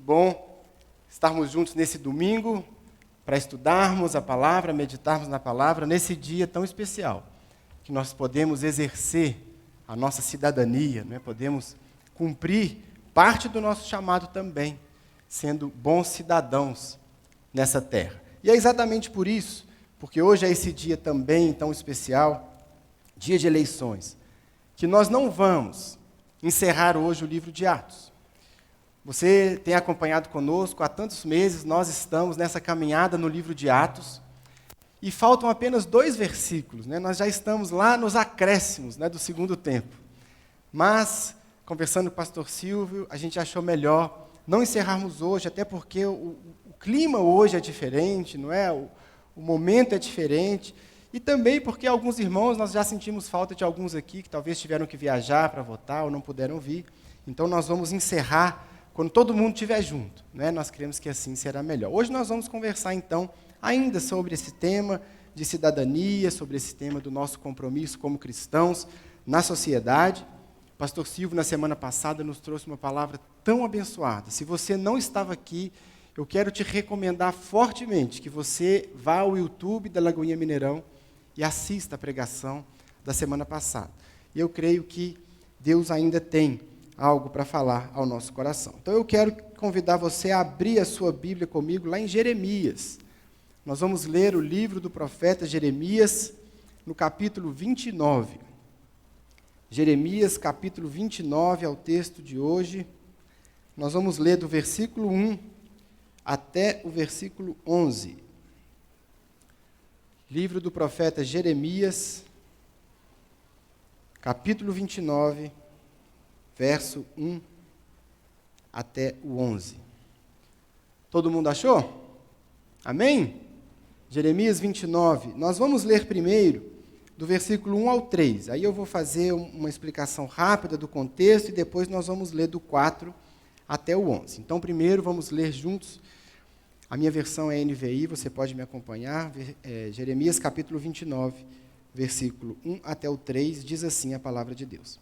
bom estarmos juntos nesse domingo para estudarmos a palavra, meditarmos na palavra, nesse dia tão especial, que nós podemos exercer a nossa cidadania, né? Podemos cumprir parte do nosso chamado também, sendo bons cidadãos nessa terra. E é exatamente por isso, porque hoje é esse dia também tão especial, dia de eleições, que nós não vamos encerrar hoje o livro de Atos. Você tem acompanhado conosco, há tantos meses nós estamos nessa caminhada no livro de Atos, e faltam apenas 2 versículos, né? Nós já estamos lá nos acréscimos, né, do segundo tempo. Mas, conversando com o pastor Silvio, a gente achou melhor não encerrarmos hoje, até porque o clima hoje é diferente, não é? O momento é diferente, e também porque alguns irmãos, nós já sentimos falta de alguns aqui, que talvez tiveram que viajar para votar ou não puderam vir. Então nós vamos encerrar quando todo mundo estiver junto, né? Nós cremos que assim será melhor. Hoje nós vamos conversar então ainda sobre esse tema de cidadania, sobre esse tema do nosso compromisso como cristãos na sociedade. O pastor Silvio, na semana passada, nos trouxe uma palavra tão abençoada. Se você não estava aqui, eu quero te recomendar fortemente que você vá ao YouTube da Lagoinha Mineirão e assista a pregação da semana passada. E eu creio que Deus ainda tem algo para falar ao nosso coração. Então eu quero convidar você a abrir a sua Bíblia comigo lá em Jeremias. Nós vamos ler o livro do profeta Jeremias, no capítulo 29. Jeremias, capítulo 29, é o texto de hoje. Nós vamos ler do versículo 1 até o versículo 11. Livro do profeta Jeremias, capítulo 29, verso 1 até o 11. Todo mundo achou? Amém? Jeremias 29. Nós vamos ler primeiro do versículo 1 ao 3. Aí eu vou fazer uma explicação rápida do contexto e depois nós vamos ler do 4 até o 11. Então, primeiro vamos ler juntos. A minha versão é NVI, você pode me acompanhar. Jeremias capítulo 29, versículo 1 até o 3, diz assim a palavra de Deus.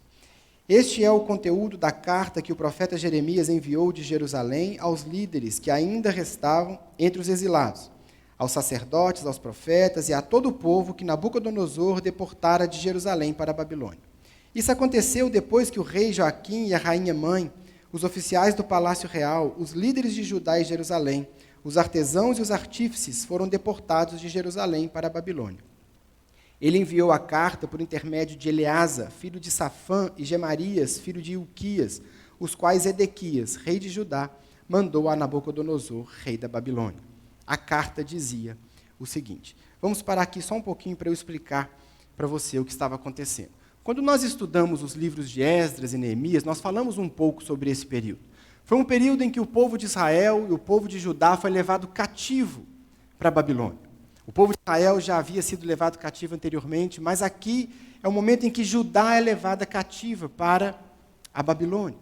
Este é o conteúdo da carta que o profeta Jeremias enviou de Jerusalém aos líderes que ainda restavam entre os exilados, aos sacerdotes, aos profetas e a todo o povo que Nabucodonosor deportara de Jerusalém para a Babilônia. Isso aconteceu depois que o rei Joaquim e a rainha mãe, os oficiais do palácio real, os líderes de Judá e Jerusalém, os artesãos e os artífices foram deportados de Jerusalém para a Babilônia. Ele enviou a carta por intermédio de Eleasa, filho de Safã, e Gemarias, filho de Ilquias, os quais Edequias, rei de Judá, mandou a Nabucodonosor, rei da Babilônia. A carta dizia o seguinte. Vamos parar aqui só um pouquinho para eu explicar para você o que estava acontecendo. Quando nós estudamos os livros de Esdras e Neemias, nós falamos um pouco sobre esse período. Foi um período em que o povo de Israel e o povo de Judá foi levado cativo para a Babilônia. O povo de Israel já havia sido levado cativo anteriormente, mas aqui é o momento em que Judá é levada cativa para a Babilônia.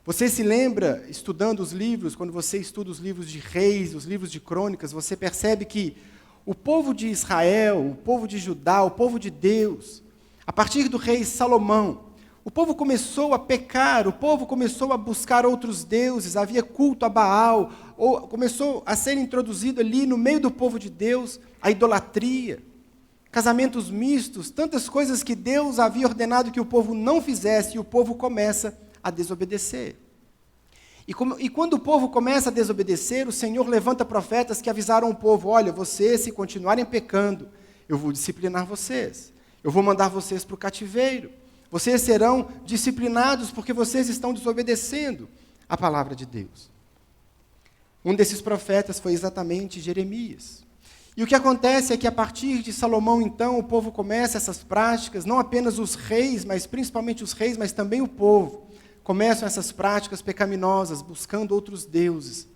Você se lembra, estudando os livros, quando você estuda os livros de reis, os livros de crônicas, você percebe que o povo de Israel, o povo de Judá, o povo de Deus, a partir do rei Salomão, o povo começou a pecar, o povo começou a buscar outros deuses, havia culto a Baal, começou a ser introduzido ali no meio do povo de Deus a idolatria, casamentos mistos, tantas coisas que Deus havia ordenado que o povo não fizesse e o povo começa a desobedecer. E quando o povo começa a desobedecer, o Senhor levanta profetas que avisaram o povo, olha, vocês se continuarem pecando, eu vou disciplinar vocês, eu vou mandar vocês para o cativeiro. Vocês serão disciplinados porque vocês estão desobedecendo a palavra de Deus. Um desses profetas foi exatamente Jeremias. E o que acontece é que a partir de Salomão, então, o povo começa essas práticas, não apenas os reis, mas principalmente os reis, mas também o povo, começam essas práticas pecaminosas, buscando outros deuses,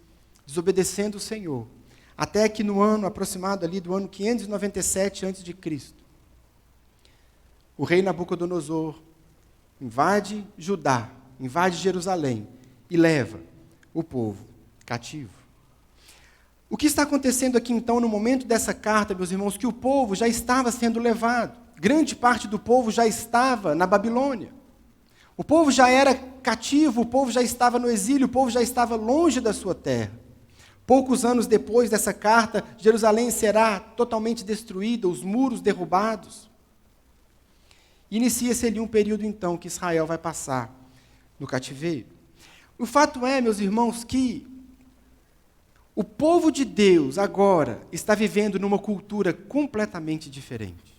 desobedecendo o Senhor. Até que no ano aproximado ali do ano 597 a.C., o rei Nabucodonosor invade Judá, invade Jerusalém e leva o povo cativo. O que está acontecendo aqui então no momento dessa carta, meus irmãos, que o povo já estava sendo levado. Grande parte do povo já estava na Babilônia. O povo já era cativo, o povo já estava no exílio, o povo já estava longe da sua terra. Poucos anos depois dessa carta, Jerusalém será totalmente destruída, os muros derrubados. Inicia-se ali um período, então, que Israel vai passar no cativeiro. O fato é, meus irmãos, que o povo de Deus agora está vivendo numa cultura completamente diferente.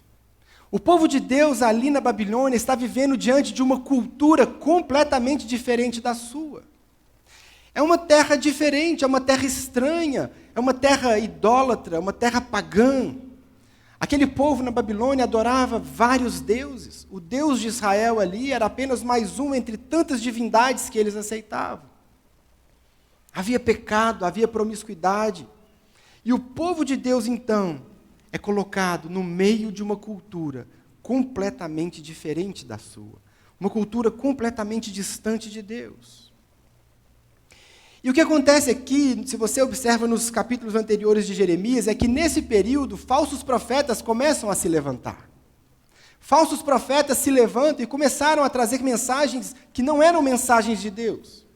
O povo de Deus ali na Babilônia está vivendo diante de uma cultura completamente diferente da sua. É uma terra diferente, é uma terra estranha, é uma terra idólatra, é uma terra pagã. Aquele povo na Babilônia adorava vários deuses. O Deus de Israel ali era apenas mais um entre tantas divindades que eles aceitavam. Havia pecado, havia promiscuidade. E o povo de Deus, então, é colocado no meio de uma cultura completamente diferente da sua. Uma cultura completamente distante de Deus. E o que acontece aqui, se você observa nos capítulos anteriores de Jeremias, é que nesse período, falsos profetas começam a se levantar. Falsos profetas se levantam e começaram a trazer mensagens que não eram mensagens de Deus.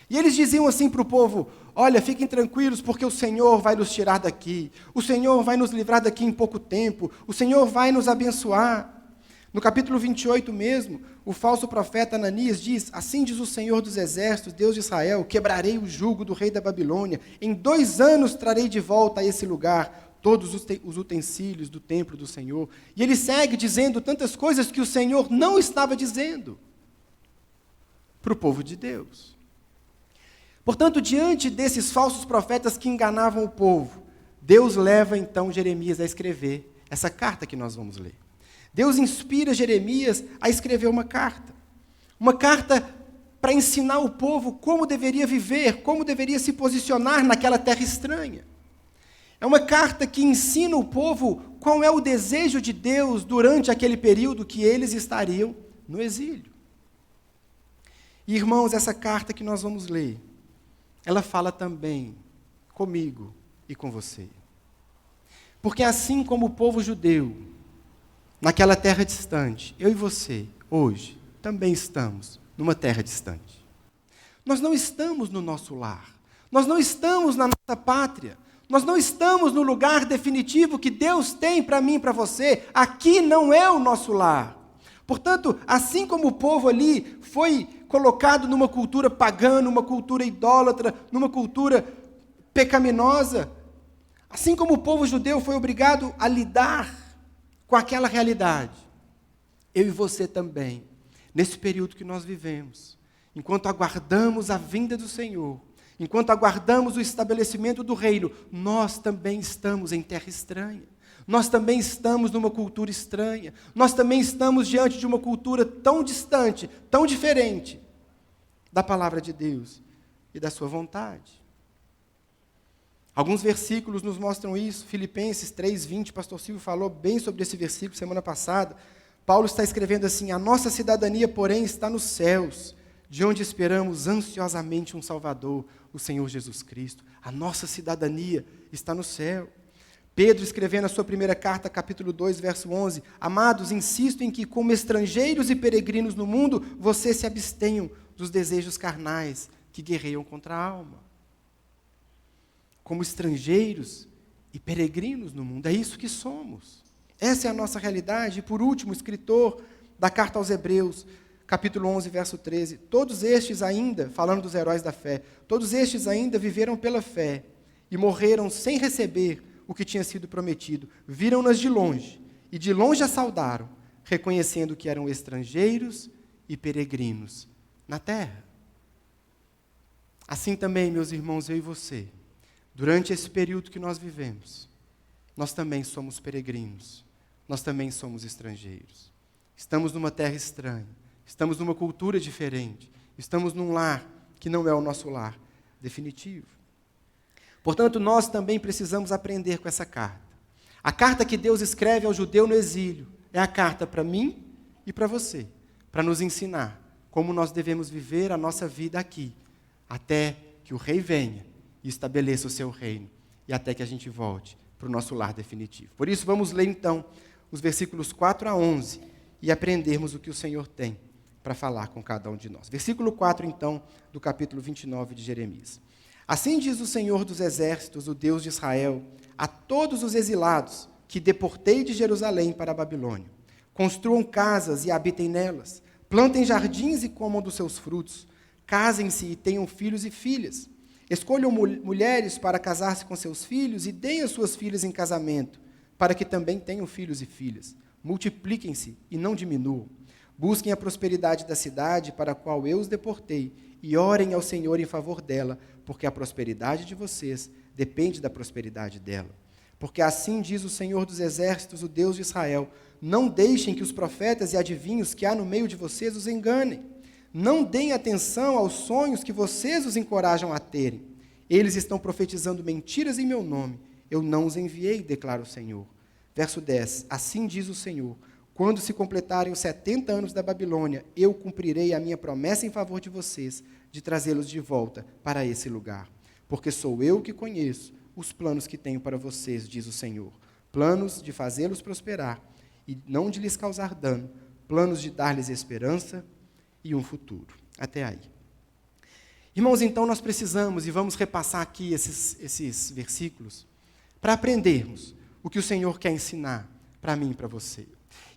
E eles diziam assim para o povo: olha, fiquem tranquilos, porque o Senhor vai nos tirar daqui. O Senhor vai nos livrar daqui em pouco tempo. O Senhor vai nos abençoar. No capítulo 28 mesmo, o falso profeta Ananias diz: assim diz o Senhor dos Exércitos, Deus de Israel, quebrarei o jugo do rei da Babilônia. Em 2 anos trarei de volta a esse lugar todos os utensílios do templo do Senhor. E ele segue dizendo tantas coisas que o Senhor não estava dizendo para o povo de Deus. Portanto, diante desses falsos profetas que enganavam o povo, Deus leva então Jeremias a escrever essa carta que nós vamos ler. Deus inspira Jeremias a escrever uma carta para ensinar o povo como deveria viver, como deveria se posicionar naquela terra estranha. É uma carta que ensina o povo qual é o desejo de Deus durante aquele período que eles estariam no exílio. E, irmãos, essa carta que nós vamos ler, ela fala também comigo e com você. Porque assim como o povo judeu, naquela terra distante, eu e você, hoje, também estamos numa terra distante. Nós não estamos no nosso lar. Nós não estamos na nossa pátria. Nós não estamos no lugar definitivo que Deus tem para mim e para você. Aqui não é o nosso lar. Portanto, assim como o povo ali foi colocado numa cultura pagã, numa cultura idólatra, numa cultura pecaminosa, assim como o povo judeu foi obrigado a lidar com aquela realidade, eu e você também, nesse período que nós vivemos, enquanto aguardamos a vinda do Senhor, enquanto aguardamos o estabelecimento do reino, nós também estamos em terra estranha. Nós também estamos numa cultura estranha. Nós também estamos diante de uma cultura tão distante, tão diferente da palavra de Deus e da sua vontade. Alguns versículos nos mostram isso. Filipenses 3:20, pastor Silvio falou bem sobre esse versículo semana passada. Paulo está escrevendo assim: a nossa cidadania, porém, está nos céus, de onde esperamos ansiosamente um Salvador, o Senhor Jesus Cristo. A nossa cidadania está no céu. Pedro, escrevendo a sua primeira carta, capítulo 2, verso 11, amados, insisto em que, como estrangeiros e peregrinos no mundo, vocês se abstenham dos desejos carnais que guerreiam contra a alma. Como estrangeiros e peregrinos no mundo, é isso que somos. Essa é a nossa realidade. E, por último, o escritor da carta aos Hebreus, capítulo 11, verso 13, todos estes ainda, falando dos heróis da fé, todos estes ainda viveram pela fé e morreram sem receber o que tinha sido prometido. Viram-nas de longe, e de longe as saudaram, reconhecendo que eram estrangeiros e peregrinos na terra. Assim também, meus irmãos, eu e você, durante esse período que nós vivemos, nós também somos peregrinos, nós também somos estrangeiros. Estamos numa terra estranha, estamos numa cultura diferente, estamos num lar que não é o nosso lar definitivo. Portanto, nós também precisamos aprender com essa carta. A carta que Deus escreve ao judeu no exílio é a carta para mim e para você, para nos ensinar como nós devemos viver a nossa vida aqui, até que o rei venha e estabeleça o seu reino, e até que a gente volte para o nosso lar definitivo. Por isso, vamos ler então os versículos 4 a 11 e aprendermos o que o Senhor tem para falar com cada um de nós. Versículo 4, então, do capítulo 29 de Jeremias. Assim diz o Senhor dos Exércitos, o Deus de Israel, a todos os exilados que deportei de Jerusalém para a Babilônia. Construam casas e habitem nelas. Plantem jardins e comam dos seus frutos. Casem-se e tenham filhos e filhas. Escolham mulheres para casar-se com seus filhos e deem as suas filhas em casamento, para que também tenham filhos e filhas. Multipliquem-se e não diminuam. Busquem a prosperidade da cidade para a qual eu os deportei e orem ao Senhor em favor dela, porque a prosperidade de vocês depende da prosperidade dela. Porque assim diz o Senhor dos Exércitos, o Deus de Israel: não deixem que os profetas e adivinhos que há no meio de vocês os enganem. Não deem atenção aos sonhos que vocês os encorajam a terem. Eles estão profetizando mentiras em meu nome. Eu não os enviei, declara o Senhor. Verso 10. Assim diz o Senhor: quando se completarem os 70 anos da Babilônia, eu cumprirei a minha promessa em favor de vocês, de trazê-los de volta para esse lugar. Porque sou eu que conheço os planos que tenho para vocês, diz o Senhor. Planos de fazê-los prosperar e não de lhes causar dano. Planos de dar-lhes esperança e um futuro. Até aí. Irmãos, então nós precisamos, e vamos repassar aqui esses versículos, para aprendermos o que o Senhor quer ensinar para mim e para você.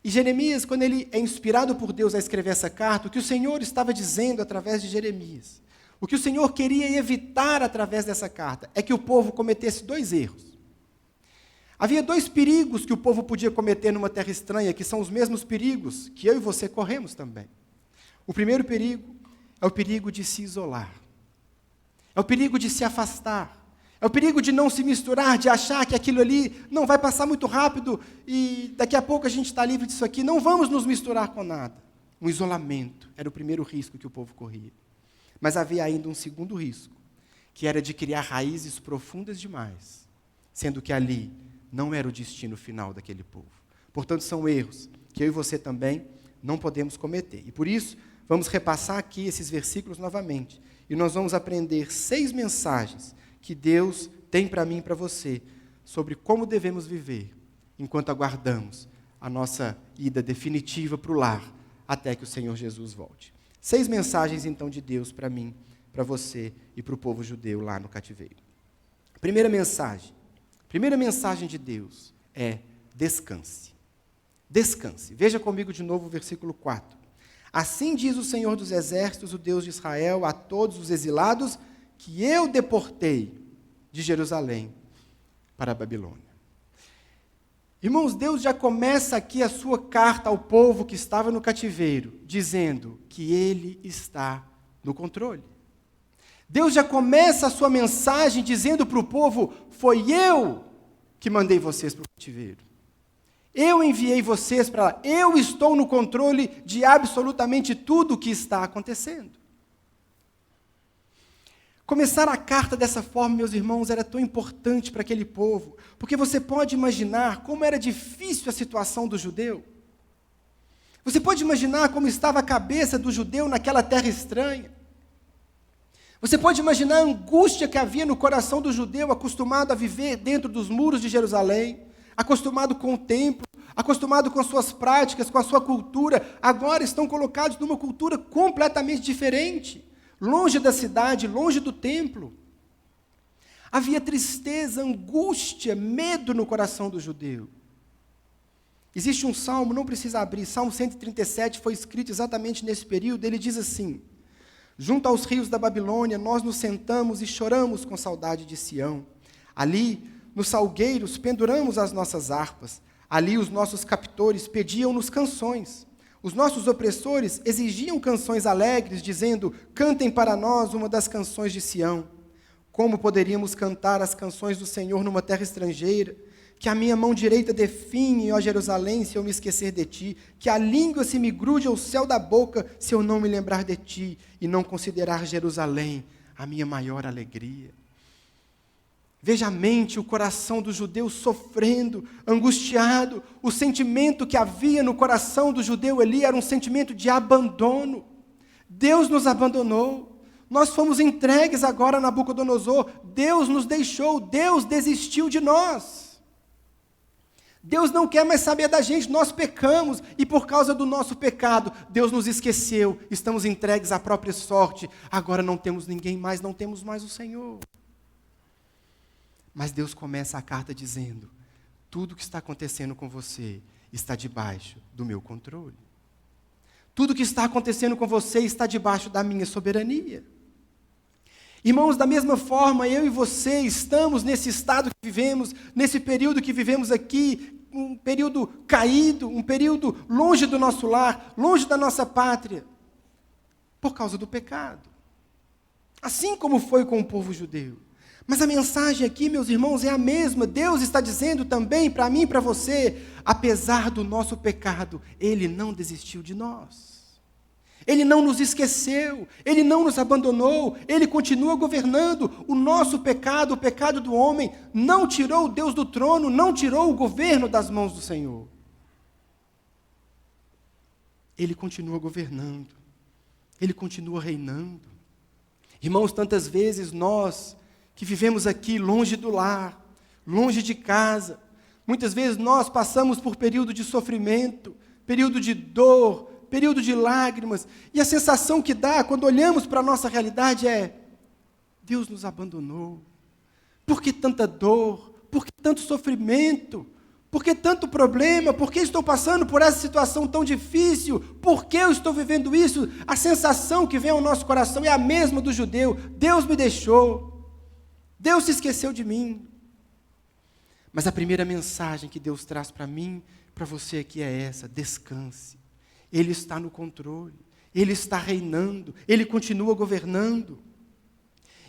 E Jeremias, quando ele é inspirado por Deus a escrever essa carta, o que o Senhor estava dizendo através de Jeremias, o que o Senhor queria evitar através dessa carta, é que o povo cometesse 2 erros. Havia 2 perigos que o povo podia cometer numa terra estranha, que são os mesmos perigos que eu e você corremos também. O primeiro perigo é o perigo de se isolar. É o perigo de se afastar. É o perigo de não se misturar, de achar que aquilo ali não vai passar muito rápido e daqui a pouco a gente está livre disso aqui. Não vamos nos misturar com nada. Um isolamento era o primeiro risco que o povo corria. Mas havia ainda um segundo risco, que era de criar raízes profundas demais, sendo que ali não era o destino final daquele povo. Portanto, são erros que eu e você também não podemos cometer. E por isso, vamos repassar aqui esses versículos novamente. E nós vamos aprender 6 mensagens que Deus tem para mim e para você sobre como devemos viver enquanto aguardamos a nossa ida definitiva para o lar até que o Senhor Jesus volte. 6 mensagens, então, de Deus para mim, para você e para o povo judeu lá no cativeiro. Primeira mensagem de Deus é: descanse. Descanse. Veja comigo de novo o versículo 4. Assim diz o Senhor dos Exércitos, o Deus de Israel, a todos os exilados que eu deportei de Jerusalém para a Babilônia. Irmãos, Deus já começa aqui a sua carta ao povo que estava no cativeiro, dizendo que Ele está no controle. Deus já começa a sua mensagem dizendo para o povo: foi eu que mandei vocês para o cativeiro. Eu enviei vocês para lá. Eu estou no controle de absolutamente tudo o que está acontecendo. Começar a carta dessa forma, meus irmãos, era tão importante para aquele povo, porque você pode imaginar como era difícil a situação do judeu. Você pode imaginar como estava a cabeça do judeu naquela terra estranha. Você pode imaginar a angústia que havia no coração do judeu, acostumado a viver dentro dos muros de Jerusalém, acostumado com o templo, acostumado com as suas práticas, com a sua cultura, agora estão colocados numa cultura completamente diferente, longe da cidade, longe do templo. Havia tristeza, angústia, medo no coração do judeu. Existe um salmo, não precisa abrir, Salmo 137 foi escrito exatamente nesse período. Ele diz assim: junto aos rios da Babilônia, nós nos sentamos e choramos com saudade de Sião. Ali, nos salgueiros, penduramos as nossas harpas. Ali, os nossos captores pediam-nos canções. Os nossos opressores exigiam canções alegres, dizendo: cantem para nós uma das canções de Sião. Como poderíamos cantar as canções do Senhor numa terra estrangeira? Que a minha mão direita definhe, ó Jerusalém, se eu me esquecer de ti. Que a língua se me grude ao céu da boca, se eu não me lembrar de ti e não considerar Jerusalém a minha maior alegria. Veja a mente, o coração do judeu sofrendo, angustiado. O sentimento que havia no coração do judeu ali era um sentimento de abandono. Deus nos abandonou. Nós fomos entregues agora a Nabucodonosor. Deus nos deixou, Deus desistiu de nós. Deus não quer mais saber da gente, nós pecamos, e por causa do nosso pecado, Deus nos esqueceu, estamos entregues à própria sorte, agora não temos ninguém mais, não temos mais o Senhor. Mas Deus começa a carta dizendo, tudo o que está acontecendo com você está debaixo do meu controle. Tudo o que está acontecendo com você está debaixo da minha soberania. Irmãos, da mesma forma, eu e você estamos nesse estado que vivemos, nesse período que vivemos aqui, um período caído, um período longe do nosso lar, longe da nossa pátria, por causa do pecado. Assim como foi com o povo judeu. Mas a mensagem aqui, meus irmãos, é a mesma. Deus está dizendo também para mim e para você, apesar do nosso pecado, Ele não desistiu de nós. Ele não nos esqueceu, Ele não nos abandonou, Ele continua governando. O nosso pecado, o pecado do homem, não tirou Deus do trono, não tirou o governo das mãos do Senhor. Ele continua governando, Ele continua reinando. Irmãos, tantas vezes nós que vivemos aqui longe do lar, longe de casa, muitas vezes nós passamos por período de sofrimento, período de dor, período de lágrimas, e a sensação que dá quando olhamos para a nossa realidade é, Deus nos abandonou. Por que tanta dor? Por que tanto sofrimento? Por que tanto problema? Por que estou passando por essa situação tão difícil? Por que eu estou vivendo isso? A sensação que vem ao nosso coração é a mesma do judeu. Deus me deixou. Deus se esqueceu de mim. Mas a primeira mensagem que Deus traz para mim, para você aqui é essa: descanse. Ele está no controle, Ele está reinando, Ele continua governando.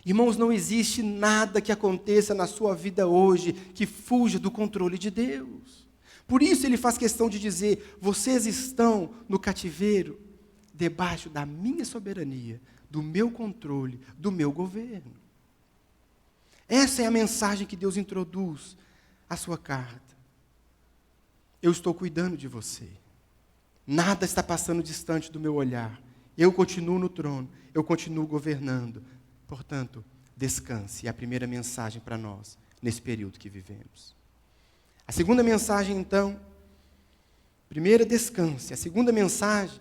Irmãos, não existe nada que aconteça na sua vida hoje que fuja do controle de Deus. Por isso Ele faz questão de dizer, vocês estão no cativeiro, debaixo da minha soberania, do meu controle, do meu governo. Essa é a mensagem que Deus introduz à sua carta. Eu estou cuidando de você. Nada está passando distante do meu olhar. Eu continuo no trono, eu continuo governando. Portanto, descanse. É a primeira mensagem para nós, nesse período que vivemos. A segunda mensagem, então, primeira, descanse. A segunda mensagem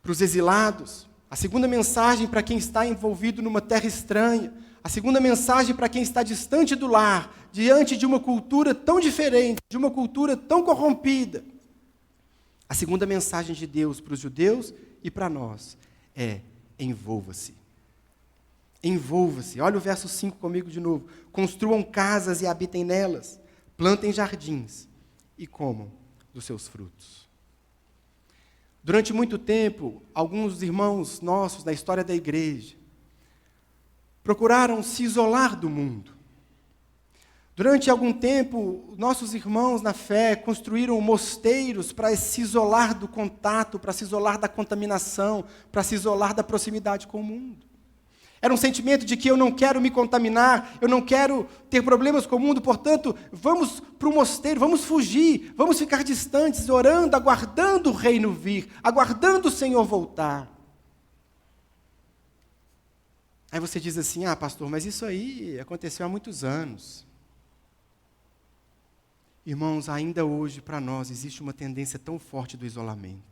para os exilados. A segunda mensagem para quem está envolvido numa terra estranha. A segunda mensagem para quem está distante do lar, diante de uma cultura tão diferente, de uma cultura tão corrompida. A segunda mensagem de Deus para os judeus e para nós é: envolva-se. Envolva-se. Olha o verso 5 comigo de novo. Construam casas e habitem nelas. Plantem jardins e comam dos seus frutos. Durante muito tempo, alguns irmãos nossos na história da igreja procuraram se isolar do mundo. Durante algum tempo, nossos irmãos na fé construíram mosteiros para se isolar do contato, para se isolar da contaminação, para se isolar da proximidade com o mundo. Era um sentimento de que eu não quero me contaminar, eu não quero ter problemas com o mundo, portanto, vamos para o mosteiro, vamos fugir, vamos ficar distantes, orando, aguardando o reino vir, aguardando o Senhor voltar. Aí você diz assim, pastor, mas isso aí aconteceu há muitos anos. Irmãos, ainda hoje, para nós, existe uma tendência tão forte do isolamento.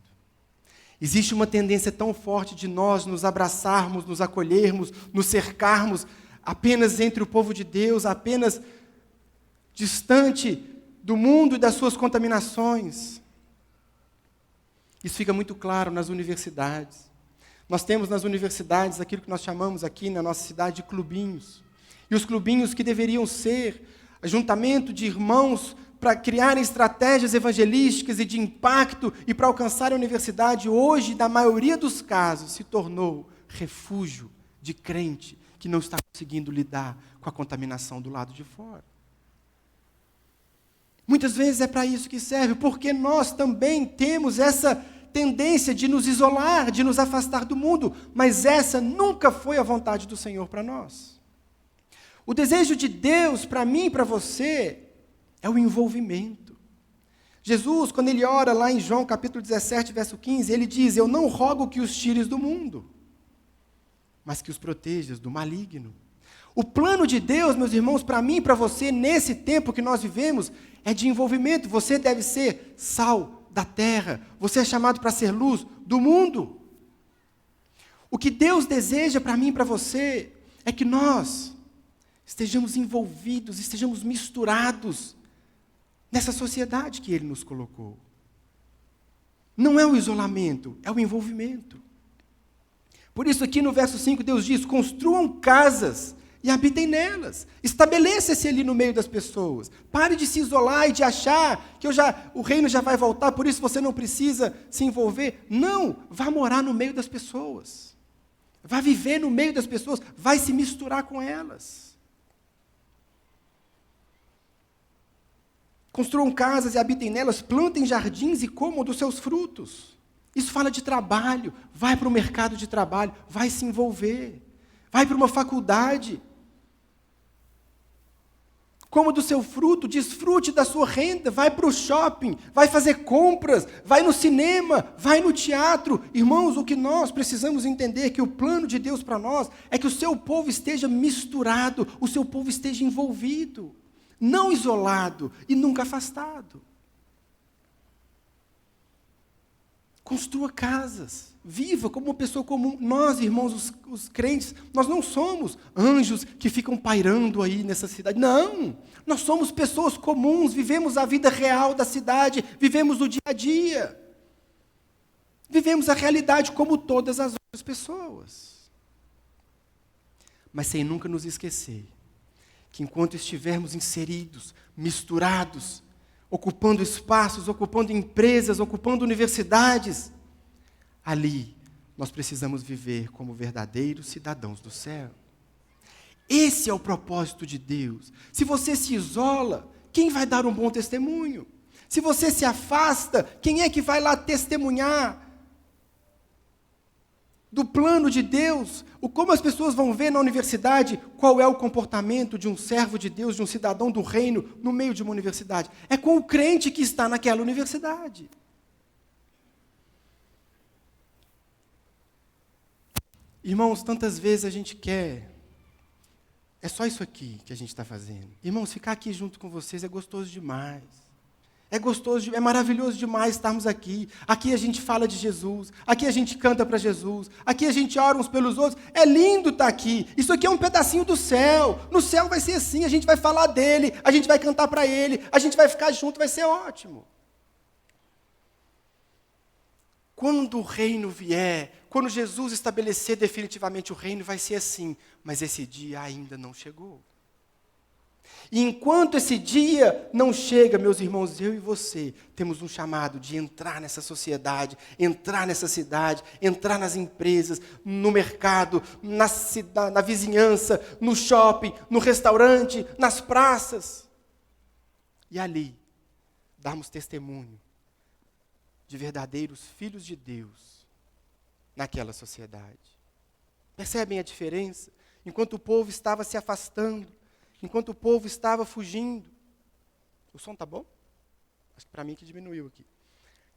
Existe uma tendência tão forte de nós nos abraçarmos, nos acolhermos, nos cercarmos apenas entre o povo de Deus, apenas distante do mundo e das suas contaminações. Isso fica muito claro nas universidades. Nós temos nas universidades aquilo que nós chamamos aqui na nossa cidade de clubinhos. E os clubinhos que deveriam ser ajuntamento de irmãos para criarem estratégias evangelísticas e de impacto e para alcançar a universidade, hoje, na maioria dos casos, se tornou refúgio de crente que não está conseguindo lidar com a contaminação do lado de fora. Muitas vezes é para isso que serve, porque nós também temos essa tendência de nos isolar, de nos afastar do mundo, mas essa nunca foi a vontade do Senhor para nós. O desejo de Deus para mim e para você é o envolvimento. Jesus, quando ele ora lá em João capítulo 17, verso 15, ele diz, eu não rogo que os tires do mundo, mas que os protejas do maligno. O plano de Deus, meus irmãos, para mim e para você, nesse tempo que nós vivemos, é de envolvimento. Você deve ser sal da terra. Você é chamado para ser luz do mundo. O que Deus deseja para mim e para você é que nós estejamos envolvidos, estejamos misturados nessa sociedade que Ele nos colocou. Não é o isolamento, é o envolvimento. Por isso aqui no verso 5 Deus diz, construam casas e habitem nelas. Estabeleça-se ali no meio das pessoas. Pare de se isolar e de achar que o reino já vai voltar, por isso você não precisa se envolver. Não, vá morar no meio das pessoas. Vá viver no meio das pessoas, vai se misturar com elas. Construam casas e habitem nelas, plantem jardins e comam dos seus frutos. Isso fala de trabalho. Vai para o mercado de trabalho, vai se envolver. Vai para uma faculdade. Coma do seu fruto, desfrute da sua renda, vai para o shopping, vai fazer compras, vai no cinema, vai no teatro. Irmãos, o que nós precisamos entender é que o plano de Deus para nós é que o seu povo esteja misturado, o seu povo esteja envolvido, não isolado e nunca afastado. Construa casas, viva como uma pessoa comum. Nós, irmãos, os crentes, nós não somos anjos que ficam pairando aí nessa cidade. Não, nós somos pessoas comuns, vivemos a vida real da cidade, vivemos o dia a dia. Vivemos a realidade como todas as outras pessoas. Mas sem nunca nos esquecer que enquanto estivermos inseridos, misturados, ocupando espaços, ocupando empresas, ocupando universidades, ali nós precisamos viver como verdadeiros cidadãos do céu. Esse é o propósito de Deus. Se você se isola, quem vai dar um bom testemunho? Se você se afasta, quem é que vai lá testemunhar do plano de Deus? Como as pessoas vão ver na universidade qual é o comportamento de um servo de Deus, de um cidadão do reino, no meio de uma universidade? É com o crente que está naquela universidade. Irmãos, tantas vezes a gente quer, é só isso aqui que a gente está fazendo. Irmãos, ficar aqui junto com vocês é gostoso demais. É gostoso, é maravilhoso demais estarmos aqui. Aqui a gente fala de Jesus, aqui a gente canta para Jesus, aqui a gente ora uns pelos outros. É lindo estar aqui. Isso aqui é um pedacinho do céu. No céu vai ser assim, a gente vai falar dele, a gente vai cantar para ele, a gente vai ficar junto, vai ser ótimo. Quando o reino vier, quando Jesus estabelecer definitivamente o reino, vai ser assim. Mas esse dia ainda não chegou. E enquanto esse dia não chega, meus irmãos, eu e você temos um chamado de entrar nessa sociedade, entrar nessa cidade, entrar nas empresas, no mercado, na vizinhança, no shopping, no restaurante, nas praças. E ali, darmos testemunho de verdadeiros filhos de Deus naquela sociedade. Percebem a diferença? Enquanto o povo estava se afastando, enquanto o povo estava fugindo. O som está bom? Acho que para mim que diminuiu aqui.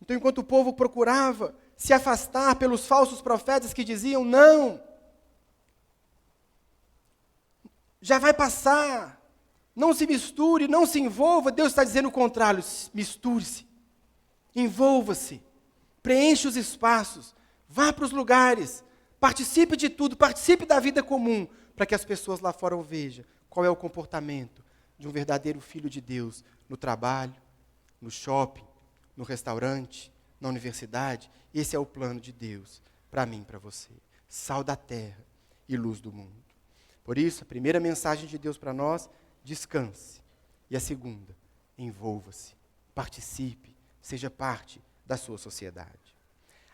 Então, enquanto o povo procurava se afastar pelos falsos profetas que diziam, não, já vai passar, não se misture, não se envolva, Deus está dizendo o contrário, misture-se, envolva-se, preencha os espaços, vá para os lugares, participe de tudo, participe da vida comum, para que as pessoas lá fora o vejam. Qual é o comportamento de um verdadeiro filho de Deus no trabalho, no shopping, no restaurante, na universidade? Esse é o plano de Deus para mim e para você. Sal da terra e luz do mundo. Por isso, a primeira mensagem de Deus para nós, descanse. E a segunda, envolva-se, participe, seja parte da sua sociedade.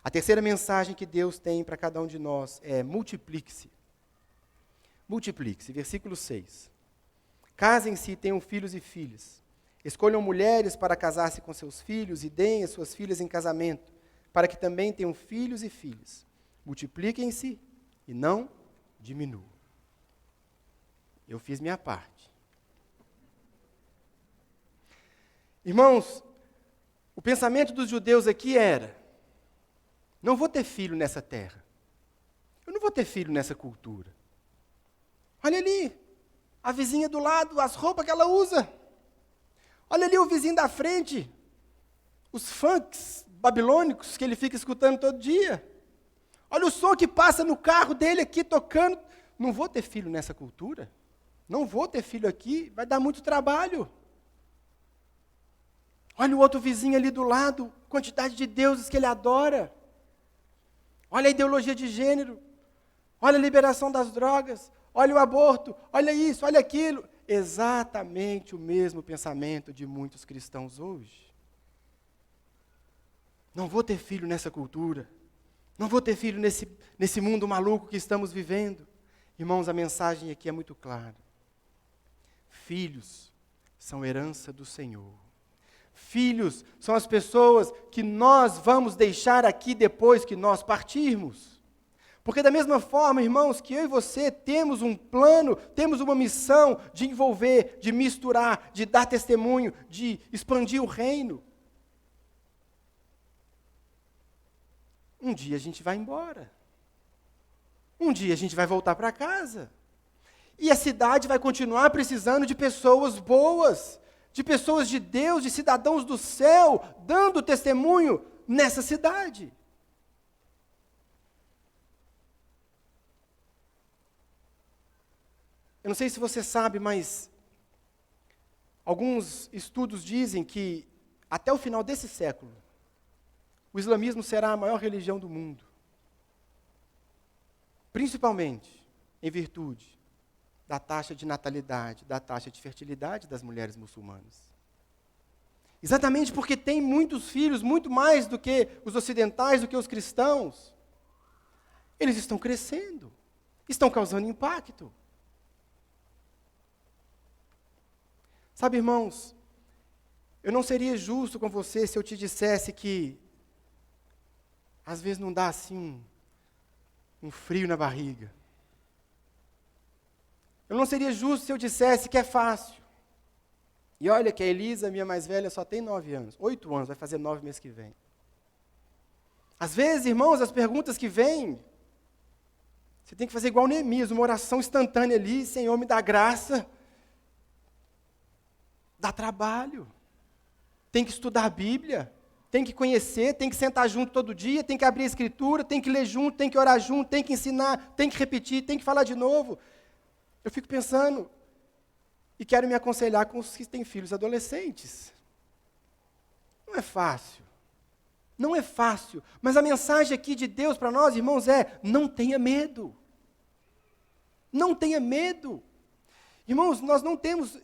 A terceira mensagem que Deus tem para cada um de nós é multiplique-se. Multiplique-se, versículo 6. Casem-se e tenham filhos e filhas. Escolham mulheres para casar-se com seus filhos e deem as suas filhas em casamento, para que também tenham filhos e filhas. Multipliquem-se e não diminuam. Eu fiz minha parte. Irmãos, o pensamento dos judeus aqui era, não vou ter filho nessa terra. Eu não vou ter filho nessa cultura. Olha ali, a vizinha do lado, as roupas que ela usa. Olha ali o vizinho da frente, os funks babilônicos que ele fica escutando todo dia. Olha o som que passa no carro dele aqui tocando. Não vou ter filho nessa cultura. Não vou ter filho aqui, vai dar muito trabalho. Olha o outro vizinho ali do lado, quantidade de deuses que ele adora. Olha a ideologia de gênero. Olha a liberação das drogas. Olha o aborto. Olha isso, olha aquilo. Exatamente o mesmo pensamento de muitos cristãos hoje. Não vou ter filho nessa cultura. Não vou ter filho nesse mundo maluco que estamos vivendo. Irmãos, a mensagem aqui é muito clara. Filhos são herança do Senhor. Filhos são as pessoas que nós vamos deixar aqui depois que nós partirmos. Porque da mesma forma, irmãos, que eu e você temos um plano, temos uma missão de envolver, de misturar, de dar testemunho, de expandir o reino. Um dia a gente vai embora. Um dia a gente vai voltar para casa. E a cidade vai continuar precisando de pessoas boas, de pessoas de Deus, de cidadãos do céu, dando testemunho nessa cidade. Eu não sei se você sabe, mas alguns estudos dizem que até o final desse século, o islamismo será a maior religião do mundo. Principalmente em virtude da taxa de natalidade, da taxa de fertilidade das mulheres muçulmanas. Exatamente porque tem muitos filhos, muito mais do que os ocidentais, do que os cristãos. Eles estão crescendo, estão causando impacto. Sabe, irmãos, eu não seria justo com você se eu te dissesse que às vezes não dá assim um frio na barriga. Eu não seria justo se eu dissesse que é fácil. E olha que a Elisa, minha mais velha, só tem 9 anos. 8 anos, vai fazer 9 meses que vem. Às vezes, irmãos, as perguntas que vêm, você tem que fazer igual Neemias, uma oração instantânea ali, Senhor, me dá graça. Dá trabalho. Tem que estudar a Bíblia, tem que conhecer, tem que sentar junto todo dia, tem que abrir a Escritura, tem que ler junto, tem que orar junto, tem que ensinar, tem que repetir, tem que falar de novo. Eu fico pensando, e quero me aconselhar com os que têm filhos adolescentes. Não é fácil. Não é fácil. Mas a mensagem aqui de Deus para nós, irmãos, é: não tenha medo. Não tenha medo. Irmãos,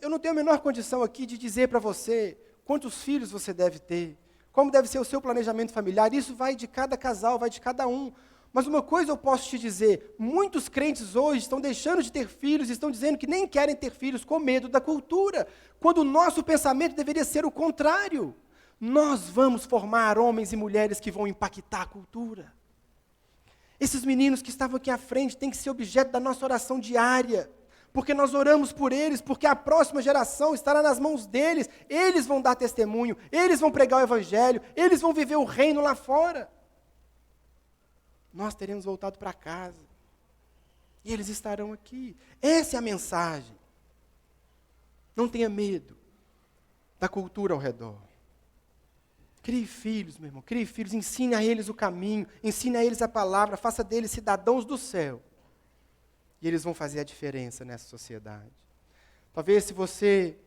eu não tenho a menor condição aqui de dizer para você quantos filhos você deve ter, como deve ser o seu planejamento familiar. Isso vai de cada casal, vai de cada um. Mas uma coisa eu posso te dizer, muitos crentes hoje estão deixando de ter filhos, estão dizendo que nem querem ter filhos com medo da cultura, quando o nosso pensamento deveria ser o contrário. Nós vamos formar homens e mulheres que vão impactar a cultura. Esses meninos que estavam aqui à frente têm que ser objeto da nossa oração diária, porque nós oramos por eles, porque a próxima geração estará nas mãos deles, eles vão dar testemunho, eles vão pregar o evangelho, eles vão viver o reino lá fora. Nós teremos voltado para casa. E eles estarão aqui. Essa é a mensagem. Não tenha medo da cultura ao redor. Crie filhos, meu irmão. Crie filhos. Ensine a eles o caminho. Ensine a eles a palavra. Faça deles cidadãos do céu. E eles vão fazer a diferença nessa sociedade. Talvez se você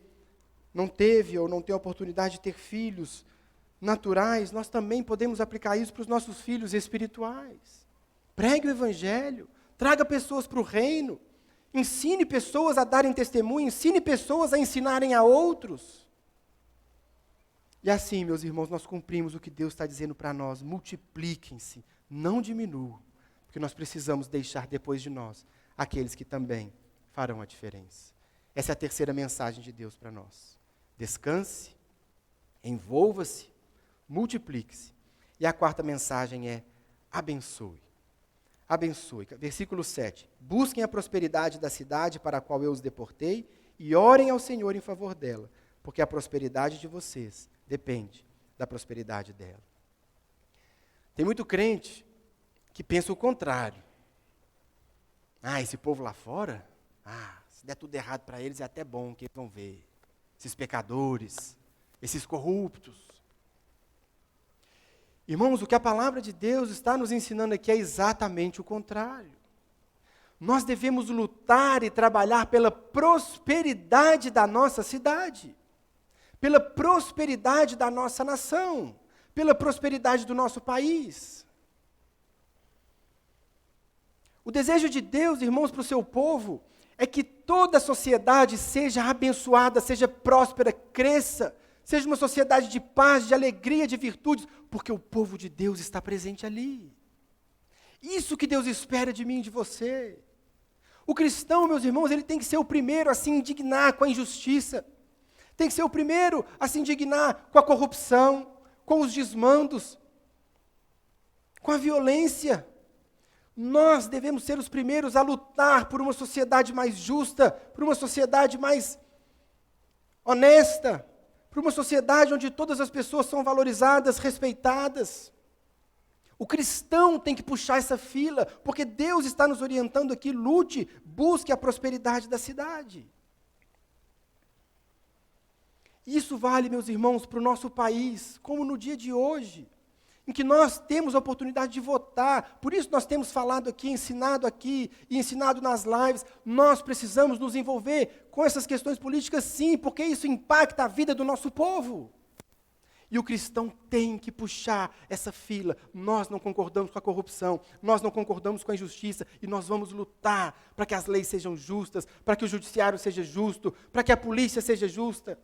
não teve ou não tem a oportunidade de ter filhos naturais, nós também podemos aplicar isso para os nossos filhos espirituais. Pregue o evangelho, traga pessoas para o reino, ensine pessoas a darem testemunho, ensine pessoas a ensinarem a outros. E assim, meus irmãos, nós cumprimos o que Deus está dizendo para nós: multipliquem-se, não diminuam, porque nós precisamos deixar depois de nós aqueles que também farão a diferença. Essa é a terceira mensagem de Deus para nós. Descanse, envolva-se, multiplique-se. E a quarta mensagem é: abençoe. Abençoe. Versículo 7. Busquem a prosperidade da cidade para a qual eu os deportei e orem ao Senhor em favor dela, porque a prosperidade de vocês depende da prosperidade dela. Tem muito crente que pensa o contrário. Esse povo lá fora, Se der tudo errado para eles, é até bom que eles vão ver. Esses pecadores, esses corruptos. Irmãos, o que a palavra de Deus está nos ensinando aqui é exatamente o contrário. Nós devemos lutar e trabalhar pela prosperidade da nossa cidade, pela prosperidade da nossa nação, pela prosperidade do nosso país. O desejo de Deus, irmãos, para o seu povo, é que toda a sociedade seja abençoada, seja próspera, cresça, seja uma sociedade de paz, de alegria, de virtudes, porque o povo de Deus está presente ali. Isso que Deus espera de mim e de você. O cristão, meus irmãos, ele tem que ser o primeiro a se indignar com a injustiça, tem que ser o primeiro a se indignar com a corrupção, com os desmandos, com a violência. Nós devemos ser os primeiros a lutar por uma sociedade mais justa, por uma sociedade mais honesta, por uma sociedade onde todas as pessoas são valorizadas, respeitadas. O cristão tem que puxar essa fila, porque Deus está nos orientando aqui, lute, busque a prosperidade da cidade. Isso vale, meus irmãos, para o nosso país, como no dia de hoje, em que nós temos a oportunidade de votar. Por isso nós temos falado aqui e ensinado nas lives. Nós precisamos nos envolver com essas questões políticas, sim, porque isso impacta a vida do nosso povo. E o cristão tem que puxar essa fila. Nós não concordamos com a corrupção, nós não concordamos com a injustiça, e nós vamos lutar para que as leis sejam justas, para que o judiciário seja justo, para que a polícia seja justa.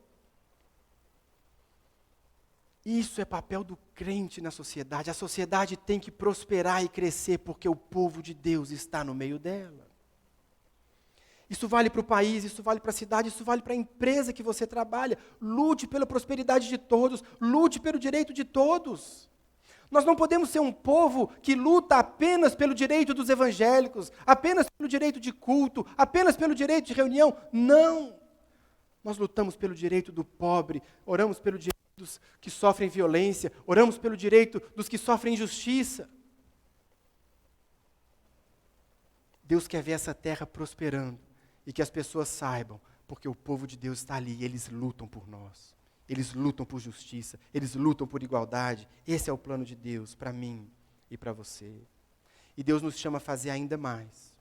Isso é papel do crente na sociedade. A sociedade tem que prosperar e crescer porque o povo de Deus está no meio dela. Isso vale para o país, isso vale para a cidade, isso vale para a empresa que você trabalha. Lute pela prosperidade de todos, lute pelo direito de todos. Nós não podemos ser um povo que luta apenas pelo direito dos evangélicos, apenas pelo direito de culto, apenas pelo direito de reunião. Não! Nós lutamos pelo direito do pobre, oramos pelo direito dos que sofrem violência, oramos pelo direito dos que sofrem injustiça. Deus quer ver essa terra prosperando e que as pessoas saibam, porque o povo de Deus está ali, eles lutam por nós, eles lutam por justiça, eles lutam por igualdade. Esse é o plano de Deus para mim e para você. E Deus nos chama a fazer ainda mais.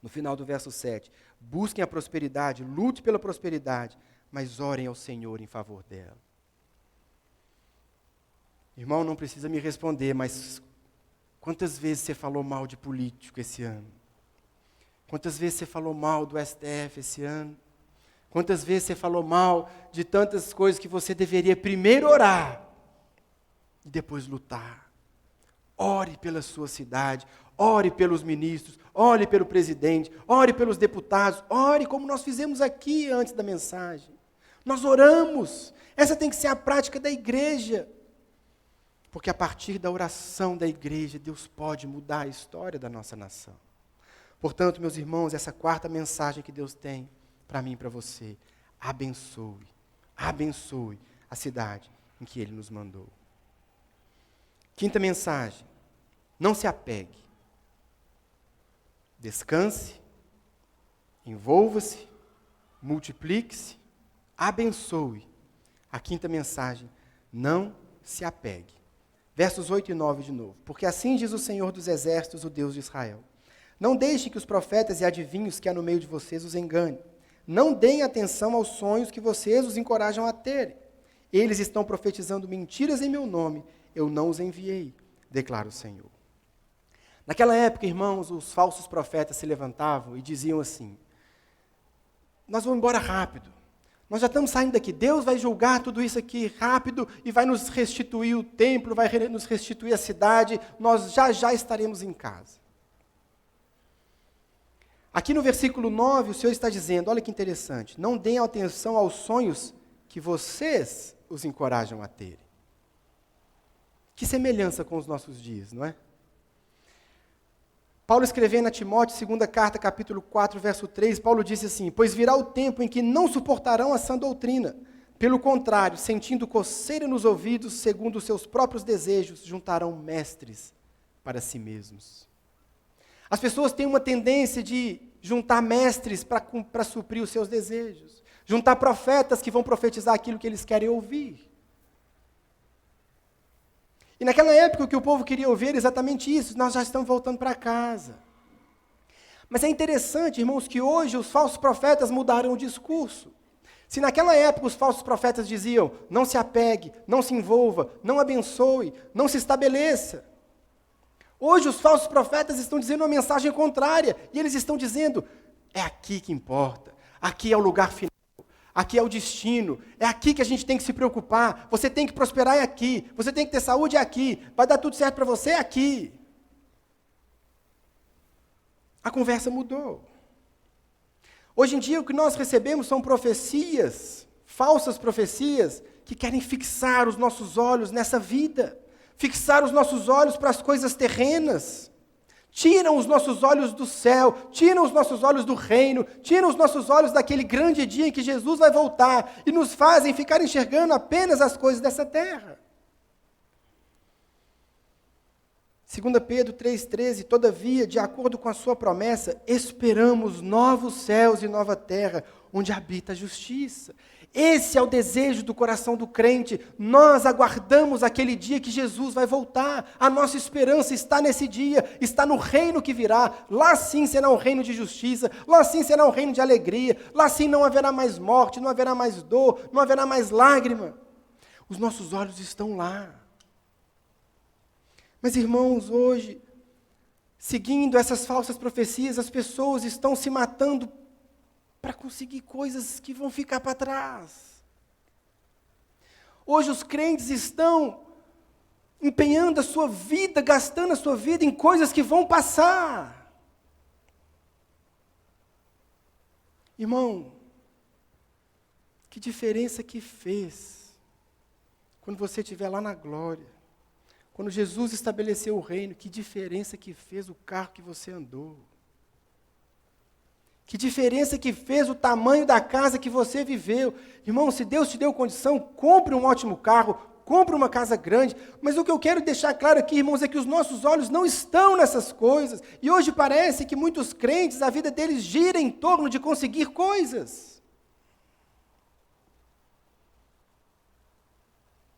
No final do verso 7, busquem a prosperidade, lute pela prosperidade, mas orem ao Senhor em favor dela. Irmão, não precisa me responder, mas quantas vezes você falou mal de político esse ano? Quantas vezes você falou mal do STF esse ano? Quantas vezes você falou mal de tantas coisas que você deveria primeiro orar e depois lutar? Ore pela sua cidade, ore pelos ministros, ore pelo presidente, ore pelos deputados, ore como nós fizemos aqui antes da mensagem. Nós oramos, essa tem que ser a prática da igreja. Porque a partir da oração da igreja, Deus pode mudar a história da nossa nação. Portanto, meus irmãos, essa quarta mensagem que Deus tem para mim e para você, abençoe a cidade em que Ele nos mandou. Quinta mensagem, não se apegue. Descanse, envolva-se, multiplique-se, abençoe. A quinta mensagem, não se apegue. Versos 8 e 9 de novo. Porque assim diz o Senhor dos Exércitos, o Deus de Israel. Não deixe que os profetas e adivinhos que há no meio de vocês os enganem. Não deem atenção aos sonhos que vocês os encorajam a terem. Eles estão profetizando mentiras em meu nome. Eu não os enviei, declara o Senhor. Naquela época, irmãos, os falsos profetas se levantavam e diziam assim: nós vamos embora rápido. Nós já estamos saindo daqui, Deus vai julgar tudo isso aqui rápido e vai nos restituir o templo, vai nos restituir a cidade, nós já estaremos em casa. Aqui no versículo 9, o Senhor está dizendo, olha que interessante, não deem atenção aos sonhos que vocês os encorajam a terem. Que semelhança com os nossos dias, não é? Paulo escrevendo a Timóteo, segunda carta, capítulo 4, verso 3, Paulo disse assim: pois virá o tempo em que não suportarão a sã doutrina. Pelo contrário, sentindo coceira nos ouvidos, segundo os seus próprios desejos, juntarão mestres para si mesmos. As pessoas têm uma tendência de juntar mestres para suprir os seus desejos, juntar profetas que vão profetizar aquilo que eles querem ouvir. E naquela época o que o povo queria ouvir era exatamente isso: nós já estamos voltando para casa. Mas é interessante, irmãos, que hoje os falsos profetas mudaram o discurso. Se naquela época os falsos profetas diziam: não se apegue, não se envolva, não abençoe, não se estabeleça. Hoje os falsos profetas estão dizendo uma mensagem contrária, e eles estão dizendo: é aqui que importa, aqui é o lugar final, aqui é o destino, é aqui que a gente tem que se preocupar, você tem que prosperar é aqui, você tem que ter saúde é aqui, vai dar tudo certo para você é aqui. A conversa mudou. Hoje em dia o que nós recebemos são profecias, falsas profecias, que querem fixar os nossos olhos nessa vida, fixar os nossos olhos para as coisas terrenas, tiram os nossos olhos do céu, tiram os nossos olhos do reino, tiram os nossos olhos daquele grande dia em que Jesus vai voltar e nos fazem ficar enxergando apenas as coisas dessa terra. 2 Pedro 3,13, todavia, de acordo com a sua promessa, esperamos novos céus e nova terra, onde habita a justiça. Esse é o desejo do coração do crente. Nós aguardamos aquele dia que Jesus vai voltar. A nossa esperança está nesse dia, está no reino que virá. Lá sim será um reino de justiça, lá sim será um reino de alegria, lá sim não haverá mais morte, não haverá mais dor, não haverá mais lágrima. Os nossos olhos estão lá. Mas, irmãos, hoje, seguindo essas falsas profecias, as pessoas estão se matando para conseguir coisas que vão ficar para trás. Hoje os crentes estão empenhando a sua vida, gastando a sua vida em coisas que vão passar. Irmão, que diferença que fez quando você estiver lá na glória? Quando Jesus estabeleceu o reino, que diferença que fez o carro que você andou? Que diferença que fez o tamanho da casa que você viveu? Irmão, se Deus te deu condição, compre um ótimo carro, compre uma casa grande. Mas o que eu quero deixar claro aqui, irmãos, é que os nossos olhos não estão nessas coisas. E hoje parece que muitos crentes, a vida deles gira em torno de conseguir coisas.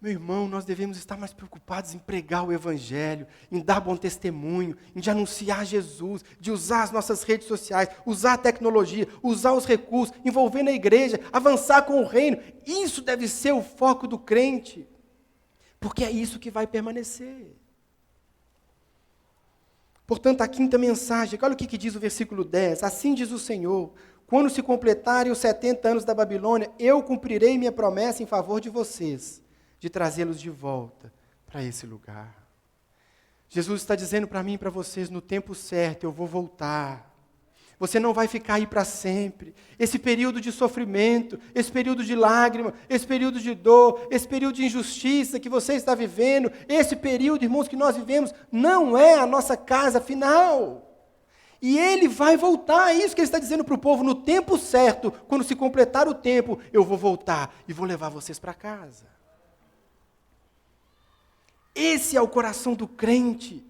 Meu irmão, nós devemos estar mais preocupados em pregar o Evangelho, em dar bom testemunho, em de anunciar Jesus, de usar as nossas redes sociais, usar a tecnologia, usar os recursos, envolver na igreja, avançar com o reino. Isso deve ser o foco do crente, porque é isso que vai permanecer. Portanto, a quinta mensagem, olha o que diz o versículo 10, assim diz o Senhor: quando se completarem os 70 anos da Babilônia, eu cumprirei minha promessa em favor de vocês, de trazê-los de volta para esse lugar. Jesus está dizendo para mim e para vocês, no tempo certo eu vou voltar. Você não vai ficar aí para sempre. Esse período de sofrimento, esse período de lágrima, esse período de dor, esse período de injustiça que você está vivendo, esse período, irmãos, que nós vivemos, não é a nossa casa final. E Ele vai voltar, é isso que Ele está dizendo para o povo, no tempo certo, quando se completar o tempo, eu vou voltar e vou levar vocês para casa. Esse é o coração do crente.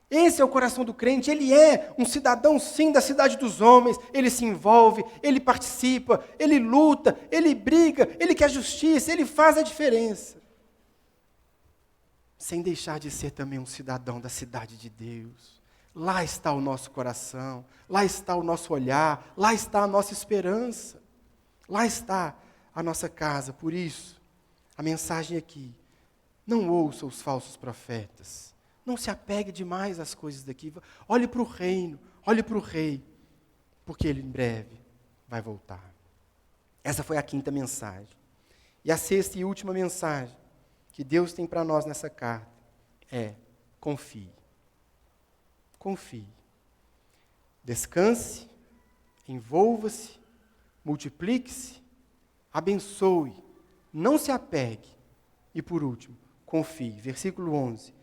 Esse é o coração do crente. Ele é um cidadão, sim, da cidade dos homens. Ele se envolve, ele participa, ele luta, ele briga, ele quer justiça, ele faz a diferença. Sem deixar de ser também um cidadão da cidade de Deus. Lá está o nosso coração, lá está o nosso olhar, lá está a nossa esperança. Lá está a nossa casa. Por isso, a mensagem aqui: não ouça os falsos profetas. Não se apegue demais às coisas daqui. Olhe para o reino, olhe para o rei, porque ele em breve vai voltar. Essa foi a quinta mensagem. E a sexta e última mensagem que Deus tem para nós nessa carta é: confie. Confie. Descanse, envolva-se, multiplique-se, abençoe, não se apegue. E por último, confie. Versículo 11.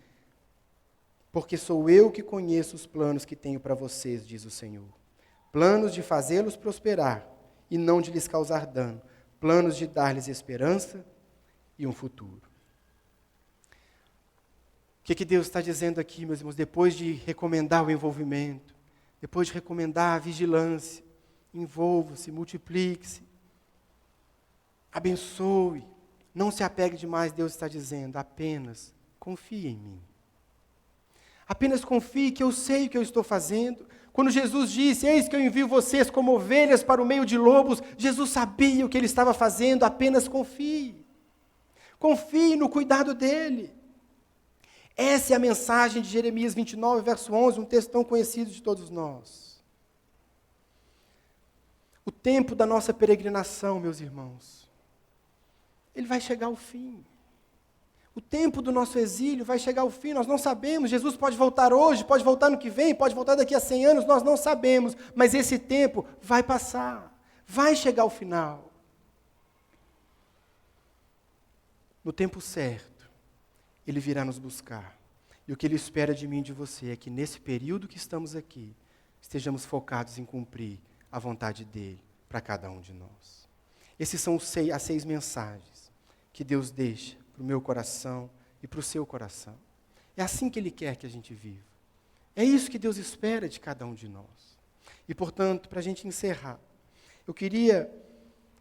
Porque sou eu que conheço os planos que tenho para vocês, diz o Senhor. Planos de fazê-los prosperar e não de lhes causar dano. Planos de dar-lhes esperança e um futuro. O que Deus está dizendo aqui, meus irmãos, depois de recomendar o envolvimento, Depois de recomendar a vigilância, envolva-se, multiplique-se, abençoe, não se apegue demais, Deus está dizendo, apenas confie em mim. Apenas confie que eu sei o que eu estou fazendo. Quando Jesus disse, eis que eu envio vocês como ovelhas para o meio de lobos, Jesus sabia o que ele estava fazendo, apenas confie. Confie no cuidado dele. Essa é a mensagem de Jeremias 29, verso 11, um texto tão conhecido de todos nós. O tempo da nossa peregrinação, meus irmãos, ele vai chegar ao fim. O tempo do nosso exílio vai chegar ao fim, nós não sabemos. Jesus pode voltar hoje, pode voltar no que vem, pode voltar daqui a 100 anos, nós não sabemos. Mas esse tempo vai passar, vai chegar ao final. No tempo certo, Ele virá nos buscar. E o que Ele espera de mim e de você é que nesse período que estamos aqui, estejamos focados em cumprir a vontade dEle para cada um de nós. Essas são as 6 mensagens que Deus deixa para o meu coração e para o seu coração. É assim que Ele quer que a gente viva. É isso que Deus espera de cada um de nós. E, portanto, para a gente encerrar, eu queria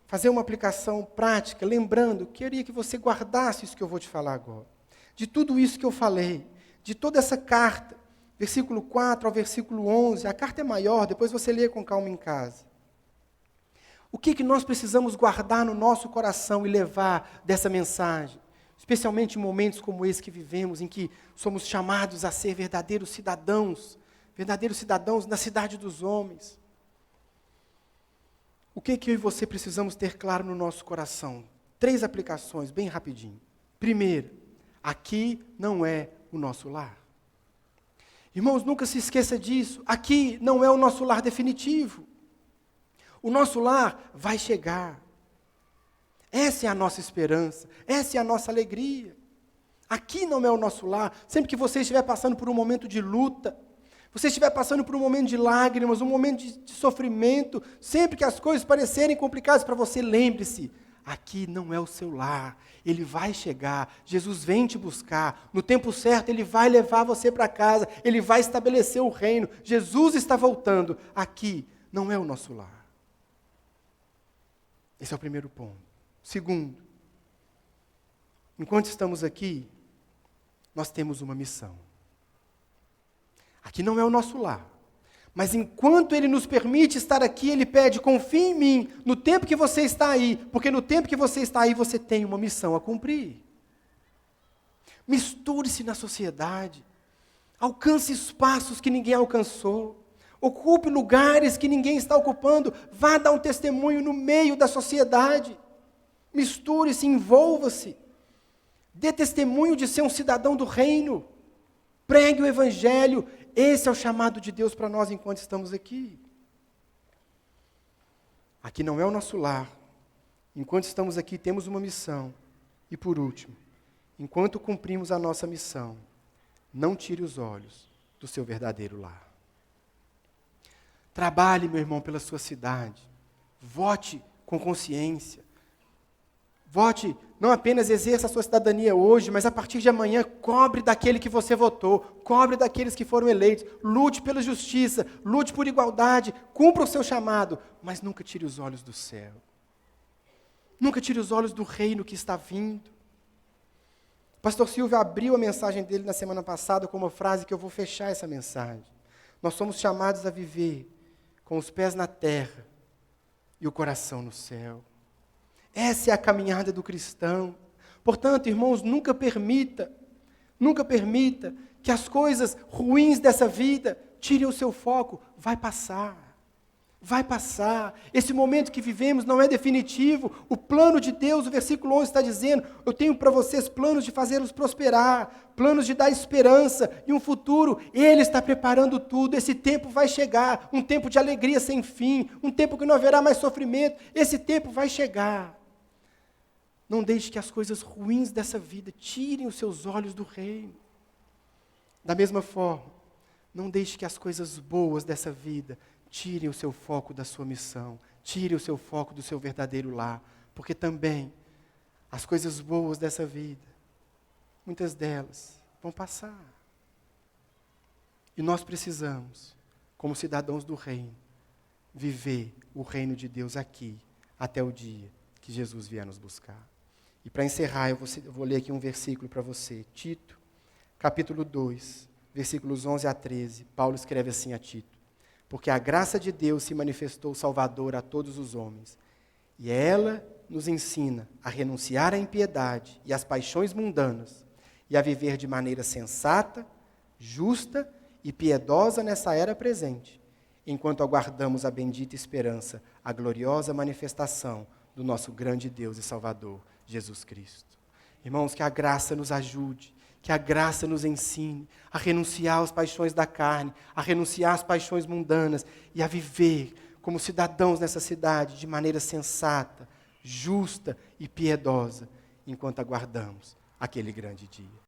fazer uma aplicação prática, lembrando, queria que você guardasse isso que eu vou te falar agora. De tudo isso que eu falei, de toda essa carta, versículo 4 ao versículo 11, a carta é maior, depois você lê com calma em casa. O que nós precisamos guardar no nosso coração e levar dessa mensagem? Especialmente em momentos como esse que vivemos, em que somos chamados a ser verdadeiros cidadãos na cidade dos homens. O que eu e você precisamos ter claro no nosso coração? 3 aplicações, bem rapidinho. Primeiro, aqui não é o nosso lar. Irmãos, nunca se esqueça disso. Aqui não é o nosso lar definitivo. O nosso lar vai chegar. Essa é a nossa esperança, essa é a nossa alegria. Aqui não é o nosso lar. Sempre que você estiver passando por um momento de luta, você estiver passando por um momento de lágrimas, um momento de sofrimento, sempre que as coisas parecerem complicadas para você, lembre-se, aqui não é o seu lar. Ele vai chegar, Jesus vem te buscar, no tempo certo Ele vai levar você para casa, Ele vai estabelecer o reino, Jesus está voltando, aqui não é o nosso lar. Esse é o primeiro ponto. Segundo, enquanto estamos aqui, nós temos uma missão. Aqui não é o nosso lar, mas enquanto Ele nos permite estar aqui, Ele pede, confie em mim, no tempo que você está aí, porque no tempo que você está aí, você tem uma missão a cumprir. Misture-se na sociedade, alcance espaços que ninguém alcançou, ocupe lugares que ninguém está ocupando, vá dar um testemunho no meio da sociedade. Misture-se, envolva-se. Dê testemunho de ser um cidadão do reino. Pregue o evangelho. Esse é o chamado de Deus para nós enquanto estamos aqui. Aqui não é o nosso lar. Enquanto estamos aqui, temos uma missão. E por último, enquanto cumprimos a nossa missão, não tire os olhos do seu verdadeiro lar. Trabalhe, meu irmão, pela sua cidade. Vote com consciência. Vote, não apenas exerça a sua cidadania hoje, mas a partir de amanhã, cobre daquele que você votou, cobre daqueles que foram eleitos, lute pela justiça, lute por igualdade, cumpra o seu chamado, mas nunca tire os olhos do céu. Nunca tire os olhos do reino que está vindo. O pastor Silvio abriu a mensagem dele na semana passada com uma frase que eu vou fechar essa mensagem. Nós somos chamados a viver com os pés na terra e o coração no céu. Essa é a caminhada do cristão. Portanto, irmãos, nunca permita que as coisas ruins dessa vida tirem o seu foco. Vai passar. Esse momento que vivemos não é definitivo. O plano de Deus, o versículo 11 está dizendo, eu tenho para vocês planos de fazê-los prosperar, planos de dar esperança e um futuro. Ele está preparando tudo. Esse tempo vai chegar, um tempo de alegria sem fim, um tempo que não haverá mais sofrimento. Esse tempo vai chegar. Não deixe que as coisas ruins dessa vida tirem os seus olhos do reino. Da mesma forma, não deixe que as coisas boas dessa vida tirem o seu foco da sua missão, tirem o seu foco do seu verdadeiro lar, porque também as coisas boas dessa vida, muitas delas vão passar. E nós precisamos como cidadãos do reino, viver o reino de Deus aqui, até o dia que Jesus vier nos buscar. E para encerrar, eu vou ler aqui um versículo para você. Tito, capítulo 2, versículos 11 a 13. Paulo escreve assim a Tito: porque a graça de Deus se manifestou salvadora a todos os homens, e ela nos ensina a renunciar à impiedade e às paixões mundanas, e a viver de maneira sensata, justa e piedosa nessa era presente, enquanto aguardamos a bendita esperança, a gloriosa manifestação do nosso grande Deus e Salvador, Jesus Cristo. Irmãos, que a graça nos ajude, que a graça nos ensine a renunciar às paixões da carne, a renunciar às paixões mundanas e a viver como cidadãos nessa cidade de maneira sensata, justa e piedosa, enquanto aguardamos aquele grande dia.